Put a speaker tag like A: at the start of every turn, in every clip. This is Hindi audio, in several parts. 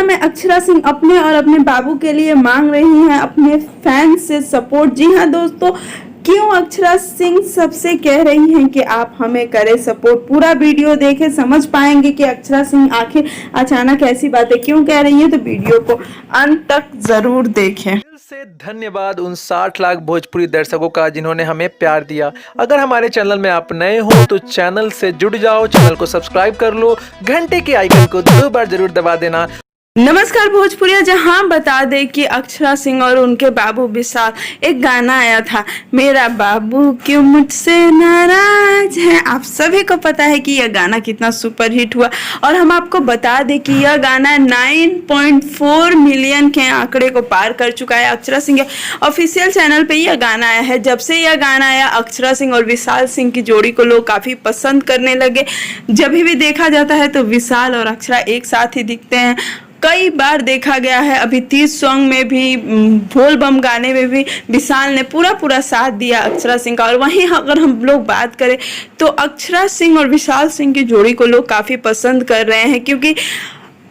A: समय अक्षरा सिंह अपने और अपने बाबू के लिए मांग रही हैं अपने फैंस से सपोर्ट। जी हाँ दोस्तों, क्यों अक्षरा सिंह सबसे कह रही हैं कि आप हमें करें सपोर्ट। पूरा वीडियो देखें, समझ पाएंगे कि अक्षरा सिंह आखिर अचानक ऐसी बातें क्यों कह रही हैं। तो वीडियो को अंत तक जरूर देखें।
B: दिल से धन्यवाद उन 60 लाख भोजपुरी दर्शकों का जिन्होंने हमें प्यार दिया। अगर हमारे चैनल में आप नए हो तो चैनल से जुड़ जाओ, चैनल को सब्सक्राइब कर लो, घंटे के आइकन को 2 बार जरूर दबा देना।
A: नमस्कार भोजपुरिया, जहां बता दें कि अक्षरा सिंह और उनके बाबू विशाल एक गाना आया था, मेरा बाबू क्यों मुझसे नाराज है। आप सभी को पता है कि यह गाना कितना सुपर हिट हुआ और हम आपको बता दें कि यह गाना 9.4 मिलियन के आंकड़े को पार कर चुका है। अक्षरा सिंह के ऑफिशियल चैनल पे यह गाना आया है। जब से यह गाना आया, अक्षरा सिंह और विशाल सिंह की जोड़ी को लोग काफी पसंद करने लगे। जब भी देखा जाता है तो विशाल और अक्षरा एक साथ ही दिखते हैं। कई बार देखा गया है, अभी 30 सॉन्ग में भी, बोल बम गाने में भी विशाल ने पूरा साथ दिया अक्षरा सिंह का। और वहीं अगर हम लोग बात करें तो अक्षरा सिंह और विशाल सिंह की जोड़ी को लोग काफ़ी पसंद कर रहे हैं, क्योंकि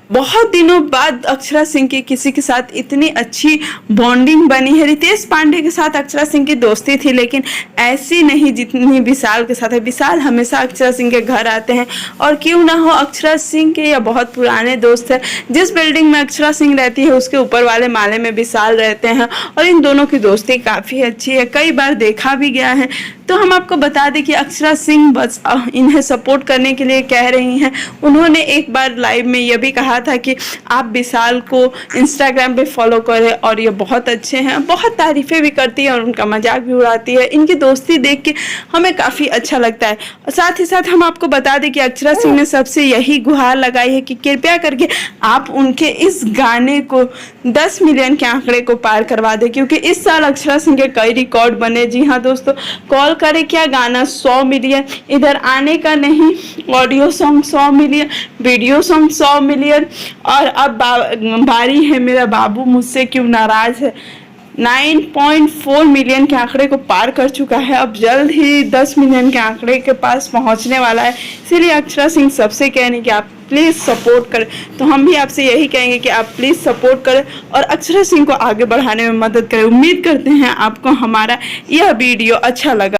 A: बहुत दिनों बाद अक्षरा सिंह की किसी के साथ इतनी अच्छी बॉन्डिंग बनी है। रितेश पांडे के साथ अक्षरा सिंह की दोस्ती थी, लेकिन ऐसी नहीं जितनी विशाल के साथ है। विशाल हमेशा अक्षरा सिंह के घर आते हैं, और क्यों ना हो अक्षरा सिंह के या बहुत पुराने दोस्त हैं। जिस बिल्डिंग में अक्षरा सिंह रहती है उसके ऊपर वाले माले में विशाल रहते हैं, और इन दोनों की दोस्ती काफ़ी अच्छी है, कई बार देखा भी गया है। तो हम आपको बता दें कि अक्षरा सिंह बस इन्हें सपोर्ट करने के लिए कह रही हैं। उन्होंने एक बार लाइव में यह भी कहा था कि आप विशाल को इंस्टाग्राम पे फॉलो करें, और ये बहुत अच्छे हैं, बहुत तारीफ़ें भी करती है और उनका मजाक भी उड़ाती है। इनकी दोस्ती देख के हमें काफ़ी अच्छा लगता है। और साथ ही साथ हम आपको बता दें कि अक्षरा सिंह ने सबसे यही गुहार लगाई है कि कृपया करके आप उनके इस गाने को 10 मिलियन के आंकड़े को पार करवा दें, क्योंकि इस साल अक्षरा सिंह के कई रिकॉर्ड बने। जी हाँ दोस्तों, कॉल करे क्या गाना 100 मिलियन, इधर आने का नहीं, audio song 100 million, video song 100 million, और अब बारी है मेरा बाबू मुझसे क्यों नाराज है, 9.4 मिलियन के आंकड़े को पार कर चुका है। अब जल्द ही 10 मिलियन के आंकड़े के पास पहुंचने वाला है। इसीलिए अक्षरा सिंह सबसे कहने कि आप प्लीज़ सपोर्ट करें। तो हम भी आपसे यही कहेंगे कि आप प्लीज़ सपोर्ट करें और अक्षरा सिंह को आगे बढ़ाने में मदद करें। उम्मीद करते हैं आपको हमारा यह वीडियो अच्छा लगा।